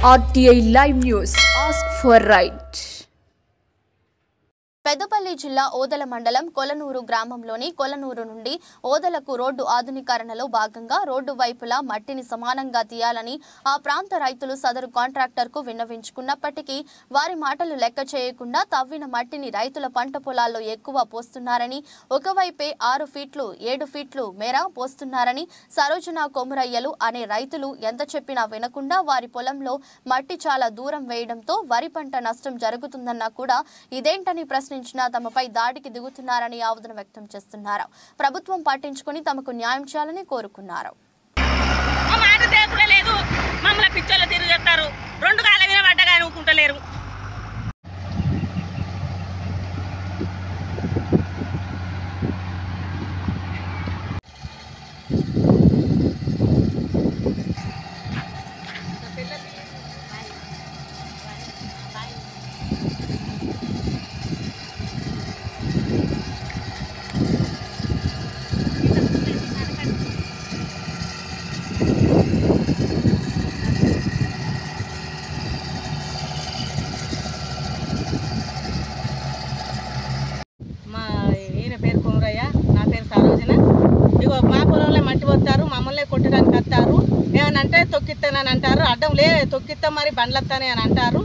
RTI Live News. Ask for right. Peddapalli జిల్లా ఓదెల మండలం కొలనూరు గ్రామంలోని కొలనూరు నుండి ఓదెలకు రోడ్డు ఆధునీకరణలో భాగంగా రోడ్డు వైపులా మట్టిని సమానంగా తీయాలని ఆ ప్రాంత రైతులు సదరు కాంట్రాక్టర్కు విన్నవించుకున్నప్పటికీ వారి మాటలు లెక్క చేయకుండా తవ్విన మట్టిని రైతుల పంట పొలాల్లో ఎక్కువ పోస్తున్నారని, ఒకవైపే 6 ఫీట్లు 7 ఫీట్లు మేర పోస్తున్నారని సరోజన కొమురయ్యలు అనే రైతులు ఎంత చెప్పినా వినకుండా వారి పొలంలో మట్టి చాలా దూరం వేయడంతో వరి పంట నష్టం జరుగుతుందన్నా కూడా ఇదేంటని ప్రశ్నించిన తమపై దాడికి దిగుతున్నారని ఆవేదన వ్యక్తం చేస్తున్నారు. ప్రభుత్వం పట్టించుకొని తమకు న్యాయం చేయాలని కోరుకున్నారు. మా పొలంలో మట్టి పోతారు, మమ్మల్ని కొట్టడానికి వస్తారు. ఏమనంటే తొక్కిస్తానని అంటారు, అడ్డం లే తొక్కిస్తాం మరి బండ్లస్తానే అని అంటారు.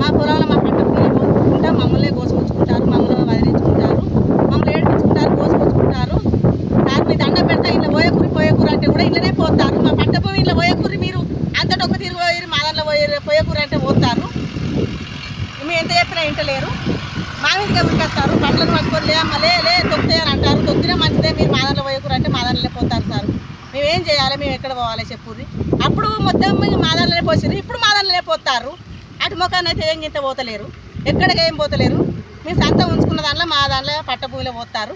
మా పొలంలో మా పంట పొలం పోసుకుంటా మమ్మల్ని కోసుకొచ్చుకుంటారు, మమ్మల్ని వదిలించుకుంటారు, మమ్మల్ని ఏడిపించుకుంటారు, కోసుకొచ్చుకుంటారు. సార్ మీ దండం పెడతా ఇలా పోయకూర అంటే కూడా ఇళ్ళనే పోతారు. మా పంట పొలం ఇలా పోయకూరి మీరు అంతటా ఒక తిరిగి పోయి మా దాంట్లో పోయకూర అంటే పోతారు. మేము ఎంత చెప్పినా ఇంటలేరు. మా మీదకే ఉరికేస్తారు, పండ్లను పట్టుకొని లే తొక్కుతాయని అంటారు. తొక్కినా మంచిదే, మీరు మా దాంట్లో పోయకూర అంటే మా దాంట్లో పోతారు. సార్ మేమేం చేయాలి, మేము ఎక్కడ పోవాలి చెప్పుర్రి. అప్పుడు మొత్తం మా దాంట్లోనే పోసిర్రు, ఇప్పుడు మా దాంట్లోనే పోతారు. అటు ముఖాన్ని అయితే ఏం గింత పోతలేరు, ఎక్కడికి ఏం పోతలేరు. మేము సంత ఉంచుకున్న దాంట్లో మా దాంట్లో పట్ట భూమిలో పోతారు.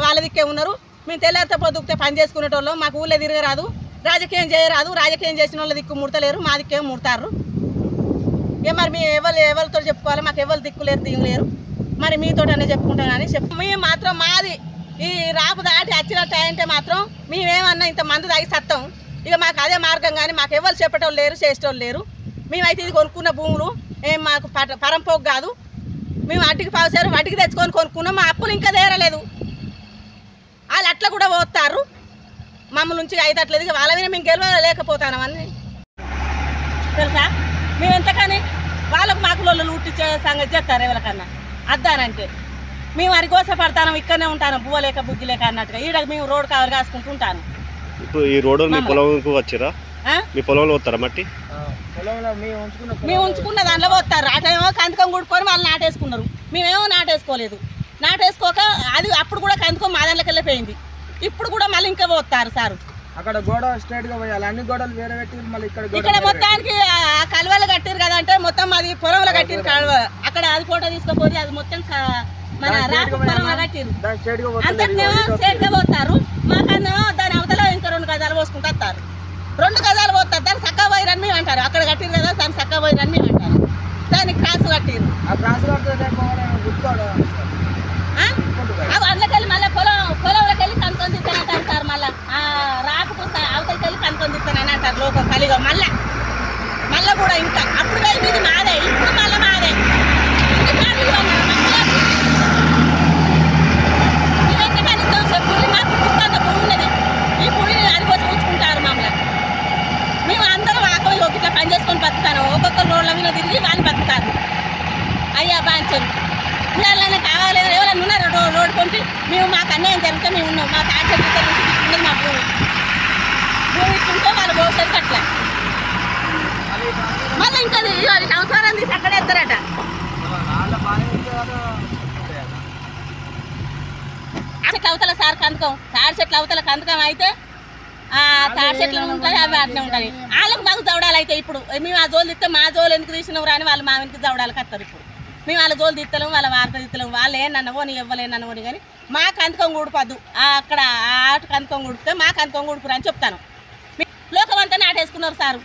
వాళ్ళ దిక్కే ఉన్నారు. మేము తెల్లారితో పొద్దుకుతే పని చేసుకునేటోళ్ళు, మాకు ఊళ్ళో తిరగరాదు, రాజకీయం చేయరాదు. రాజకీయం చేసిన వాళ్ళ దిక్కు ముడతలేరు, మా దిక్కేం ముడతారు. మరి మేము ఎవరితో చెప్పుకోవాలి, మాకు ఎవరు దిక్కులేరు దిగులేరు. మరి మీతో అనే చెప్పుకుంటాం కానీ మేము మాత్రం మాది ఈ రాపు దాటి వచ్చినట్టు అంటే మాత్రం మేమేమన్నా ఇంత మంది తాగి సత్తాం. ఇక మాకు అదే మార్గం కానీ మాకు ఎవరు చెప్పేటోళ్ళు లేరు, చేసేటోళ్ళు లేరు. మేమైతే ఇది కొనుక్కున్న భూములు ఏం మాకు పరంపోకు కాదు. మేము అడ్డికి పావుసారు వడ్డీకి తెచ్చుకొని కొనుక్కున్నాం. మా అప్పులు ఇంకా తీరలేదు. వాళ్ళు అట్లా కూడా పోతారు, మమ్మల్ని నుంచి అయితట్లేదు. వాళ్ళ మీద మేము గెలవలేకపోతామని తెలుసా. మేము ఎంతకని వాళ్ళకు మాకు లోళ్ళు ఉట్టించే సంగతి చేస్తారు ఎవరికన్నా అద్దానంటే. మేము అరిగోస పడతాను, ఇక్కడనే ఉంటాను, బువ్వ లేక బుద్ధి లేక అన్నట్టుగా. ఈడ మేము రోడ్ కవర్ కాసుకుంటూ ఉంటాను. ఇప్పుడు ఈ రోడ్డు మీ పొలంకు వచ్చిరా? మీ పొలంలో పోతారా మట్టి? మేము ఉంచుకున్న దాంట్లో పోతారు. అటేమో కందకం కూడుకొని వాళ్ళు నాటేసుకున్నారు, మేమేమో నాటేసుకోలేదు. నాటేసుకోక అది అప్పుడు కూడా కందకం మా దాంట్లోకి వెళ్ళిపోయింది. ఇప్పుడు కూడా మళ్ళీ ఇంకా పోతారు సారు. అక్కడ గోడ స్ట్రైట్ గా పోయాలి, అన్ని గోడలు వేరే పెట్టి మళ్ళీ ఇక్కడ మొత్తానికి కలువలు కట్టిరు కదా అంటే మొత్తం అది పొలంలో కట్టిరు కలువ. అక్కడ అది ఫోటో తీసుకుపోయి అది మొత్తం మన రాకు పొలంలో కట్టిరు. అంతేమో స్ట్రైట్ గా పోతారు. మాకన్నా దాని అవతల ఇంకా 2 గజాలు పోసుకుంటూ వస్తారు. 2 గజాలు పోతారు. దాన్ని చక్కా పోయిరని మేము అంటారు. అక్కడ కట్టిరు కదా దాన్ని చక్కా పోయిరని మేము అంటారు. దాన్ని క్రాస్ కట్టిరు. అందులోకెళ్ళి మళ్ళీ పొలంలోకి వెళ్ళి కనుకొని తిస్తానంటారు సార్. మళ్ళీ రాకు అవతలకి వెళ్ళి కనుకొని తిస్తానని అంటారు లోకం కలిగా. మళ్ళీ కూడా ఇంకా అప్పుడు వెళ్ళి ఇది మాదే, ఇప్పుడు మళ్ళీ మాదే. ఇవెంతకనిద్దాం చెప్పులు మాకు పుట్టంత పువ్వు ఉన్నది. ఈ పువ్వుని అనికోసం ఉంచుకుంటారు మమ్మల్ని. మేము అందరం ఇట్లా పని చేసుకొని బతుకుతాను. ఒక్కొక్కరు రోడ్ల మీద తిరిగి వాళ్ళు బతుకుతారు. అయ్యా బాంచరు పిల్లలనే కావాలి. ఎవరైనా ఉన్నారు రోడ్డు కొంటే మేము మాకు అన్యాయం జరిగితే మేము ఉన్నాం. మాకు ఆచరిత ఉన్నది మా భూమి ఇట్టుంటే వాళ్ళు పోసేసి అట్లా మళ్ళీ ఇంకా సంవత్సరం తీసి అక్కడే ఎత్తారట. చెట్లు అవతల సార్ కందకం, తాడి చెట్లు అవతల కందకం అయితే తాడి చెట్లు ఉంటాయి, అవి అట్నే ఉంటాయి. వాళ్ళకు మాకు జవడాలు అయితే ఇప్పుడు మేము ఆ జోలు తీస్తే మా జోలు ఎందుకు తీసినవు రాని వాళ్ళు మా వెనక్కి జవడాలకు వస్తారు. ఇప్పుడు మేము వాళ్ళ జోలు తీస్తలేము, వాళ్ళ వార్త తీస్తలేము. వాళ్ళు ఏనన్నవో నీ ఇవ్వలేనన్నవని కానీ మా కందకం కూడిపోద్దు. అక్కడ ఆట కందకం కూడితే మా కందకం కూడుకురు అని చెప్తాను. లోకం అంతా నాటేసుకున్నారు సారు.